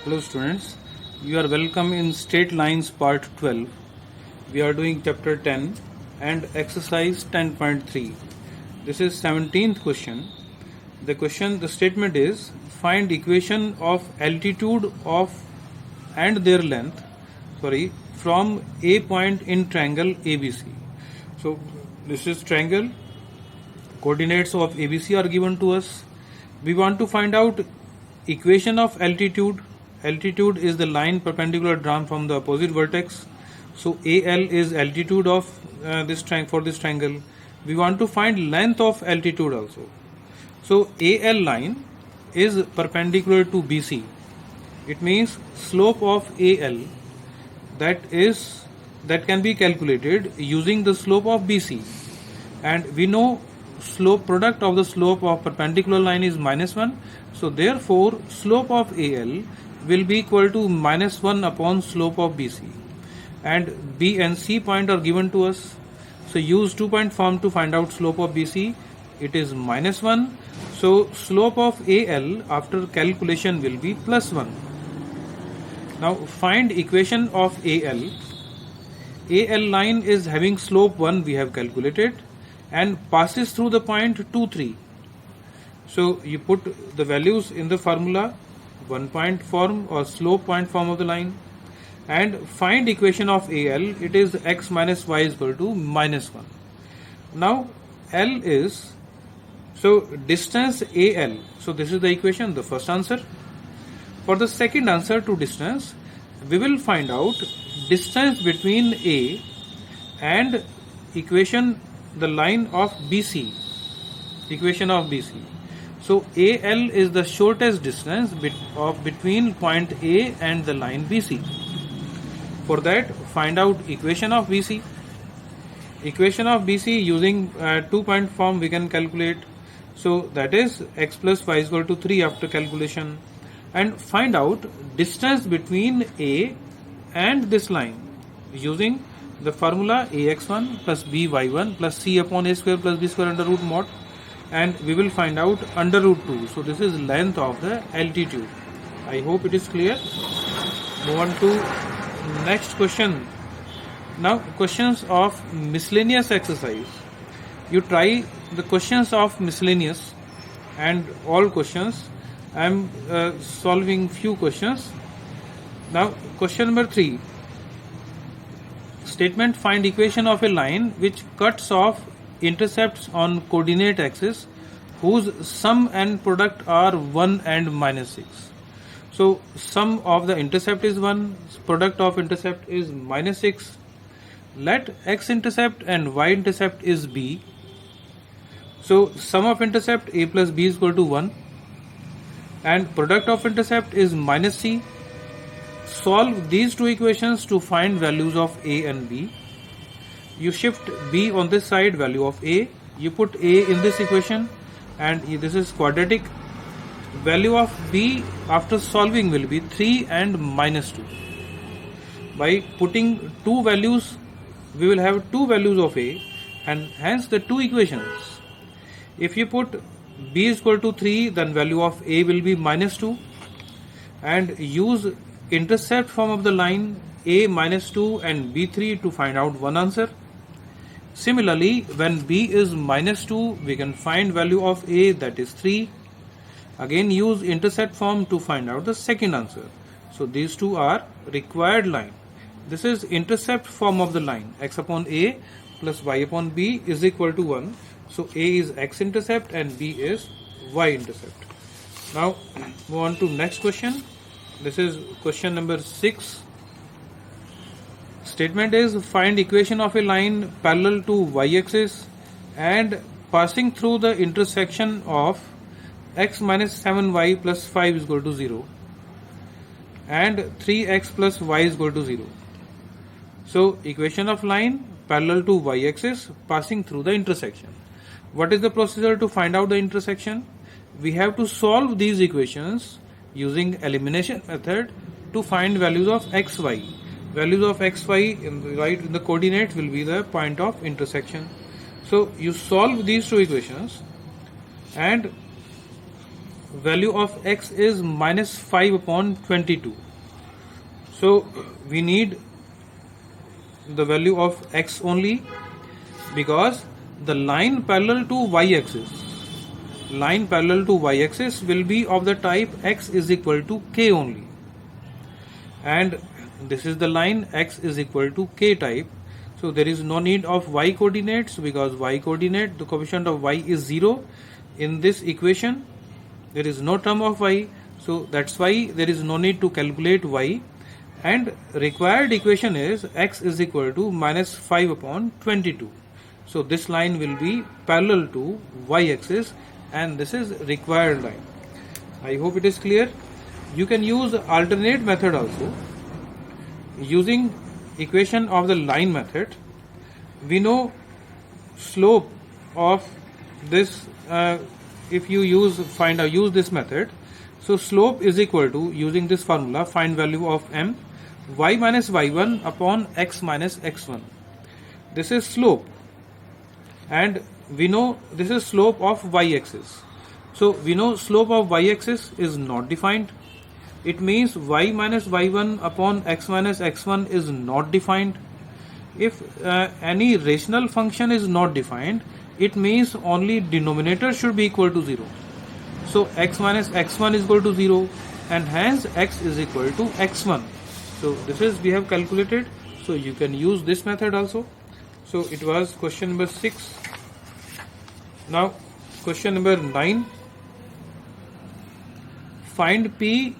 Hello students, you are welcome in Straight Lines part 12. We are doing chapter 10 and exercise 10.3. This is 17th question. The statement is find equation of altitude of and their length from a point in triangle ABC. So this is triangle, coordinates of ABC are given to us. We want to find out equation of altitude. Altitude is the line perpendicular drawn from the opposite vertex. So AL is altitude of this triangle. We want to find length of altitude also. So AL line is perpendicular to BC. It means slope of AL that can be calculated using the slope of BC, and we know product of the slope of perpendicular line is -1. So therefore slope of AL will be equal to -1 upon slope of BC, and B and C point are given to us. So use 2-point form to find out slope of BC. It is -1. So slope of AL after calculation will be +1. Now find equation of AL. AL line is having slope 1, we have calculated, and passes through the point 2, 3. So you put the values in the formula, 1-point form or slope point form of the line, and find equation of AL. It is x minus y is equal to -1. Now L is, so distance AL. So this is the equation, the first answer. For the second answer to distance, we will find out distance between A and the line of BC, equation of BC. So AL is the shortest distance between point A and the line BC. For that, find out equation of BC. Equation of BC using 2-point form we can calculate. So that is x plus y is equal to 3 after calculation. And find out distance between A and this line using the formula ax1 plus by1 plus c upon a square plus b square under root mod, and we will find out under root 2. So this is length of the altitude. I hope it is clear. Move on to next question. Now questions of miscellaneous exercise. You try the questions of miscellaneous and all questions. I am solving few questions. Now question number 3. Statement find equation of a line which cuts off intercepts on coordinate axis whose sum and product are 1 and -6. So sum of the intercept is 1, product of intercept is -6. Let x intercept and y intercept is b. So sum of intercept a plus b is equal to 1, and product of intercept is -c. Solve these two equations to find values of a and b. You shift b on this side, value of a. You put a in this equation, and this is quadratic. Value of b after solving will be 3 and -2. By putting two values, we will have two values of a, and hence the two equations. If you put b is equal to 3, then value of a will be -2, and use intercept form of the line a -2 and b3 to find out one answer. Similarly, when b is -2, we can find value of a, that is 3. Again use intercept form to find out the second answer. So these two are required line. This is intercept form of the line, x upon a plus y upon b is equal to 1. So a is x intercept and b is y intercept. Now move on to next question. This is question number 6. Statement is find equation of a line parallel to y-axis and passing through the intersection of x minus 7y plus 5 is equal to 0 and 3x plus y is equal to 0. So equation of line parallel to y-axis passing through the intersection. What is the procedure to find out the intersection? We have to solve these equations using elimination method to find values of xy. Values of xy in the coordinate will be the point of intersection. So you solve these two equations, and value of x is minus 5 upon 22. So we need the value of x only, because the line parallel to y-axis will be of the type x is equal to k only, and this is the line x is equal to k type. So there is no need of y coordinates, because y coordinate, the coefficient of y is 0 in this equation. There is no term of y, so that's why there is no need to calculate y, and required equation is x is equal to minus 5 upon 22. So this line will be parallel to y-axis, and this is required line. I hope it is clear. You can use alternate method also. Using equation of the line method, we know slope of this. If you use this method, so slope is equal to, using this formula, find value of m, y minus y1 upon x minus x1. This is slope, and we know this is slope of y-axis. So we know slope of y-axis is not defined. It means y minus y1 upon x minus x1 is not defined. If any rational function is not defined, it means only denominator should be equal to 0. So x minus x1 is equal to 0, and hence x is equal to x1. So this is we have calculated. So you can use this method also. So it was question number 6. Now question number 9. Find P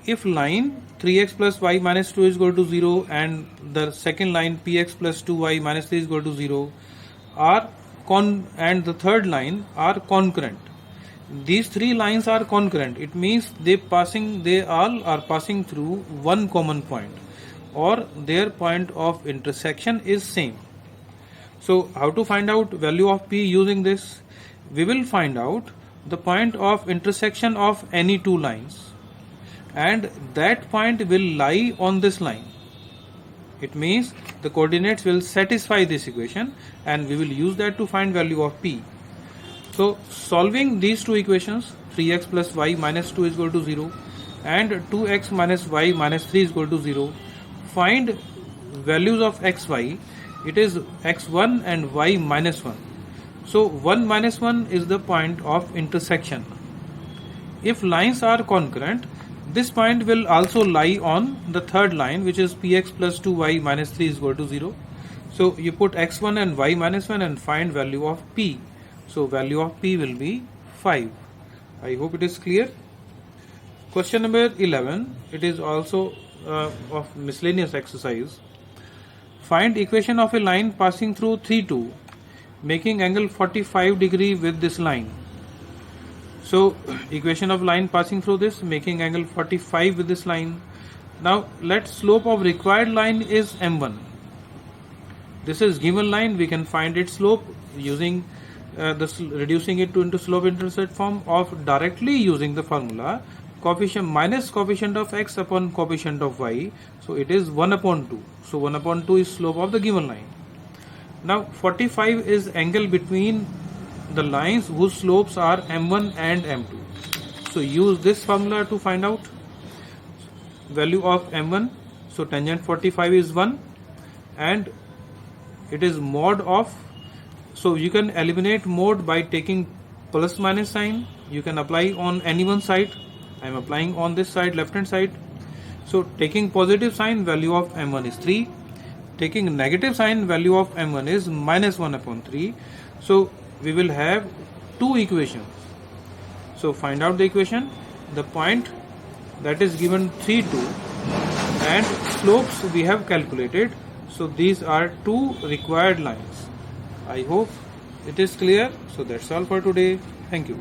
if line 3x plus y minus 2 is equal to 0 and the second line px plus 2y minus 3 is equal to 0 are and the third line are concurrent. These three lines are concurrent. It means they all are passing through one common point, or their point of intersection is same. So how to find out value of P using this? We will find out the point of intersection of any two lines, and that point will lie on this line. It means the coordinates will satisfy this equation, and we will use that to find value of P. So solving these two equations, 3x plus y minus 2 is equal to 0 and 2x minus y minus 3 is equal to 0, find values of xy. It is x1 and y minus 1. So 1 minus 1 is the point of intersection. If lines are concurrent, this point will also lie on the third line, which is px plus 2y minus 3 is equal to 0. So you put x1 and y minus 1 and find value of P. So value of P will be 5. I hope it is clear. Question number 11. It is also of miscellaneous exercise. Find equation of a line passing through 3, 2, making angle 45 degree with this line. So equation of line passing through this, making angle 45 with this line. Now let slope of required line is m1. This is given line. We can find its slope using reducing it into slope intercept form of directly using the formula coefficient minus coefficient of x upon coefficient of y. So it is 1 upon 2. So 1 upon 2 is slope of the given line. Now 45 is angle between the lines whose slopes are m1 and m2. So use this formula to find out value of m1. So tangent 45 is 1, and it is mod of, so you can eliminate mod by taking plus minus sign. You can apply on any one side. I am applying on this side, left hand side. So taking positive sign, value of m1 is 3. Taking negative sign, value of m1 is minus 1 upon 3. So we will have two equations. So find out the equation. The point that is given 3, 2, and slopes we have calculated. So these are two required lines. I hope it is clear. So that's all for today. Thank you.